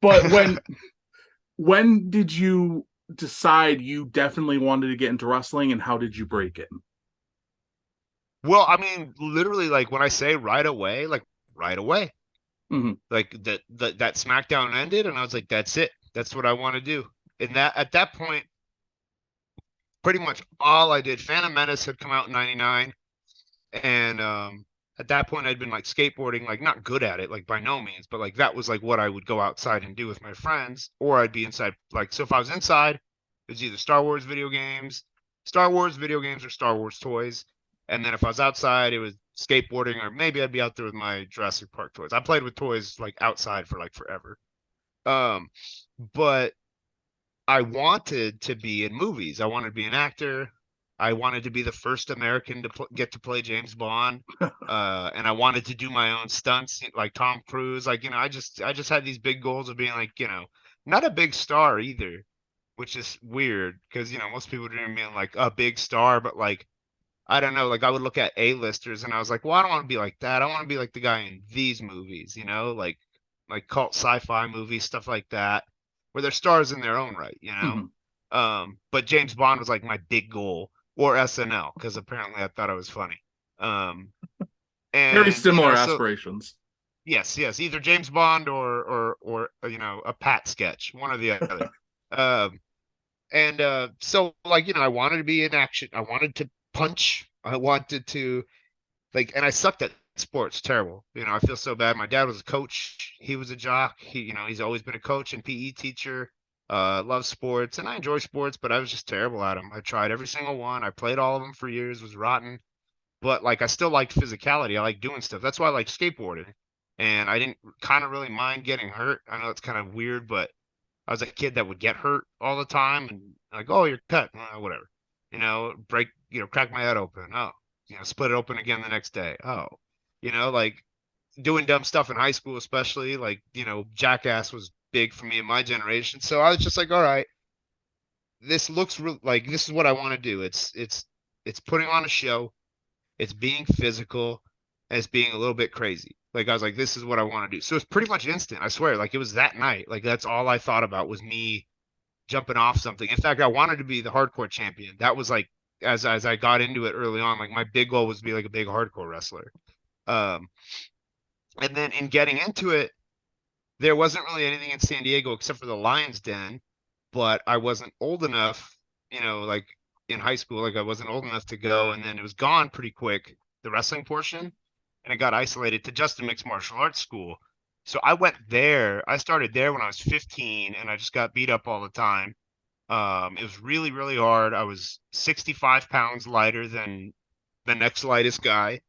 But when did you decide you definitely wanted to get into wrestling, and how did you break it? Well, I mean, literally, like when I say right away, like right away, Hmm. like that SmackDown ended, and I was like, that's it. That's what I want to do. And that at that point, pretty much all I did. Phantom Menace had come out in '99, and at that point, I'd been like skateboarding, like not good at it, like by no means, but like that was like what I would go outside and do with my friends, or I'd be inside. Like, so if I was inside, it was either Star Wars video games, or Star Wars toys. And then if I was outside, it was skateboarding, or maybe I'd be out there with my Jurassic Park toys. I played with toys like outside for like forever. Um, but I wanted to be in movies. I wanted to be an actor. I wanted to be the first American to get to play James Bond. And I wanted to do my own stunts like Tom Cruise. Like, I just had these big goals of being like, not a big star either, which is weird because, most people dream of being like a big star, but like, I don't know, like I would look at A-listers and I was like, well, I don't want to be like that. I want to be like the guy in these movies, like cult sci-fi movies, stuff like that, where they're stars in their own right, you know? Hmm. But James Bond was like my big goal, or SNL, because apparently I thought I was funny. Um, Very and similar so aspirations. yes, yes, either James Bond or a Pat sketch, one or the other. Um, and so like, I wanted to be in action. I wanted to punch. I wanted to like, and I sucked at sports, terrible. I feel so bad. My dad was a coach. He was a jock. He's always been a coach and PE teacher. Loves sports, and I enjoy sports, but I was just terrible at them. I tried every single one. I played all of them for years, was rotten, but like I still liked physicality. I like doing stuff. That's why I like skateboarding. And I didn't kind of really mind getting hurt. I know it's kind of weird, but I was a kid that would get hurt all the time and like, oh, you're cut, whatever. Crack my head open. Oh, split it open again the next day. Oh, like doing dumb stuff in high school, especially like, Jackass was big for me in my generation. So I was just like, all right, this looks like this is what I want to do. It's putting on a show. It's being physical, and it's being a little bit crazy. Like I was like, this is what I want to do. So it's pretty much instant. I swear. Like it was that night. Like that's all I thought about was me jumping off something. In fact, I wanted to be the hardcore champion. That was like as I got into it early on, like my big goal was to be like a big hardcore wrestler. Um, and then in getting into it, there wasn't really anything in San Diego except for the Lions Den, but I wasn't old enough, like in high school, like I wasn't old enough to go, and then it was gone pretty quick, the wrestling portion, and it got isolated to just a mixed martial arts school. So I went there. I started there when I was 15, and I just got beat up all the time. It was really, really hard. I was 65 pounds lighter than the next lightest guy.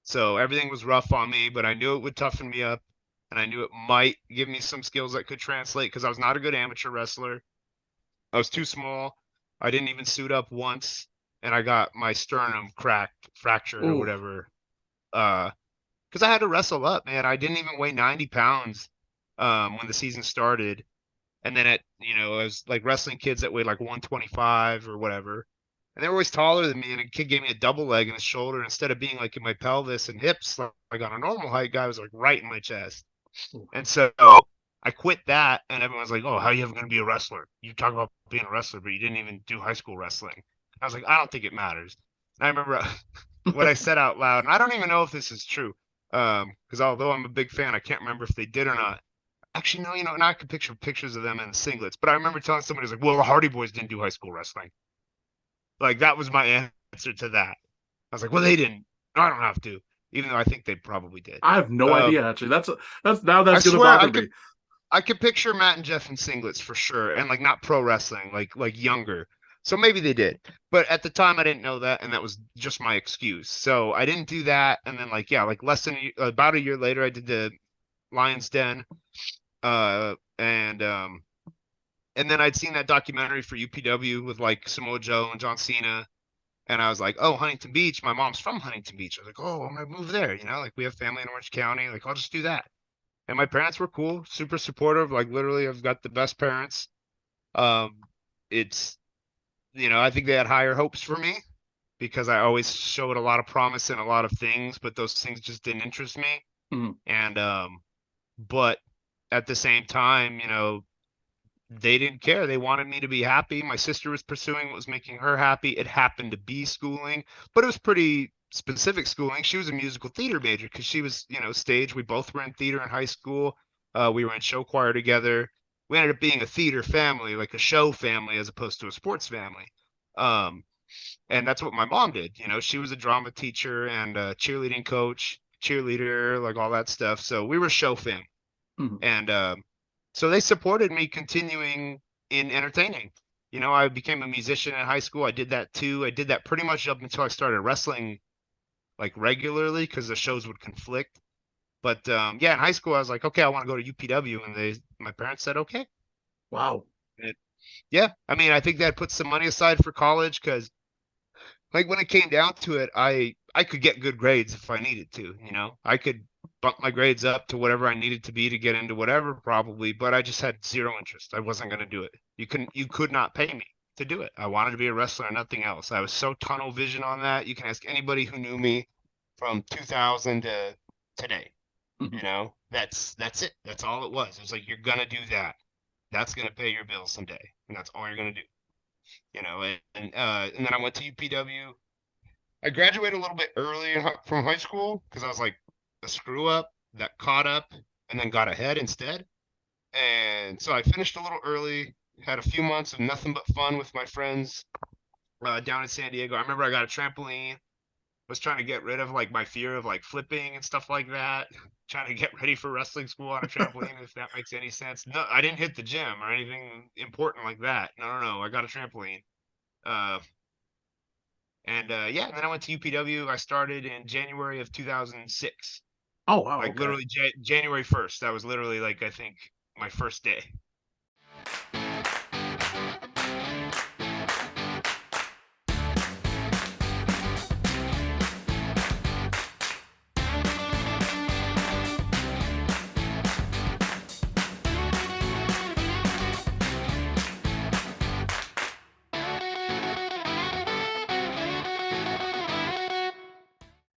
So everything was rough on me, but I knew it would toughen me up, and I knew it might give me some skills that could translate because I was not a good amateur wrestler. I was too small. I didn't even suit up once, and I got my sternum fractured or Ooh. whatever. Because I had to wrestle up, man. I didn't even weigh 90 pounds when the season started. And then I was like wrestling kids that weighed like 125 or whatever. And they were always taller than me. And a kid gave me a double leg in the shoulder. Instead of being like in my pelvis and hips, like on a normal height guy was like right in my chest. And so I quit that. And everyone's like, oh, how are you ever going to be a wrestler? You talk about being a wrestler, but you didn't even do high school wrestling. I was like, I don't think it matters. And I remember what I said out loud. And I don't even know if this is true. Because although I'm a big fan, I can't remember if they did or not. Actually, no, now I can picture pictures of them in singlets. But I remember telling somebody, like, well, the Hardy Boys didn't do high school wrestling. Like, that was my answer to that. I was like, well, they didn't. I don't have to. Even though I think they probably did. I have no Um, idea. Actually, that's now I that's gonna swear bother me. I could picture Matt and Jeff in singlets for sure. And like not pro wrestling, like younger. So maybe they did. But at the time I didn't know that, and that was just my excuse. So I didn't do that. And then like, yeah, like about a year later I did the Lions Den. And then I'd seen that documentary for UPW with like Samoa Joe and John Cena. And I was like, oh, Huntington Beach. My mom's from Huntington Beach. I was like, oh, I'm gonna move there. Like we have family in Orange County. Like I'll just do that. And my parents were cool, super supportive. Like literally, I've got the best parents. Um, it's I think they had higher hopes for me because I always showed a lot of promise in a lot of things, but those things just didn't interest me. Mhm. And but at the same time, they didn't care. They wanted me to be happy. My sister was pursuing what was making her happy. It happened to be schooling, but it was pretty specific schooling. She was a musical theater major because she was, stage. We both were in theater in high school. We were in show choir together. We ended up being a theater family, like a show family, as opposed to a sports family. Um, and that's what my mom did. She was a drama teacher and a cheerleading coach, cheerleader, like all that stuff. So we were show family. Mhm. And so they supported me continuing in entertaining. I became a musician in high school. I did that too. I did that pretty much up until I started wrestling like regularly because the shows would conflict. But yeah, in high school, I was like, okay, I want to go to UPW, and my parents said, okay. Wow. And yeah, I mean, I think that put some money aside for college because like when it came down to it, I could get good grades if I needed to, I could bump my grades up to whatever I needed to be to get into whatever probably, but I just had zero interest. I wasn't going to do it. You could not pay me to do it. I wanted to be a wrestler, nothing else. I was so tunnel vision on that. You can ask anybody who knew me from 2000 to today. Mhm. That's it. That's all it was. It was like you're going to do that. That's going to pay your bills someday, and that's all you're going to do. And then I went to UPW. I graduated a little bit early from high school because I was like a screw up that caught up and then got ahead instead. And so I finished a little early, had a few months of nothing but fun with my friends down in San Diego. I remember I got a trampoline, was trying to get rid of like my fear of like flipping and stuff like that, trying to get ready for wrestling school on a trampoline, if that makes any sense. No, I didn't hit the gym or anything important like that. No, no, no. I got a trampoline. Uh, And yeah, and then I went to UPW. I started in January of 2006. Oh wow. Like Okay. literally January 1st. That was literally like I think my first day.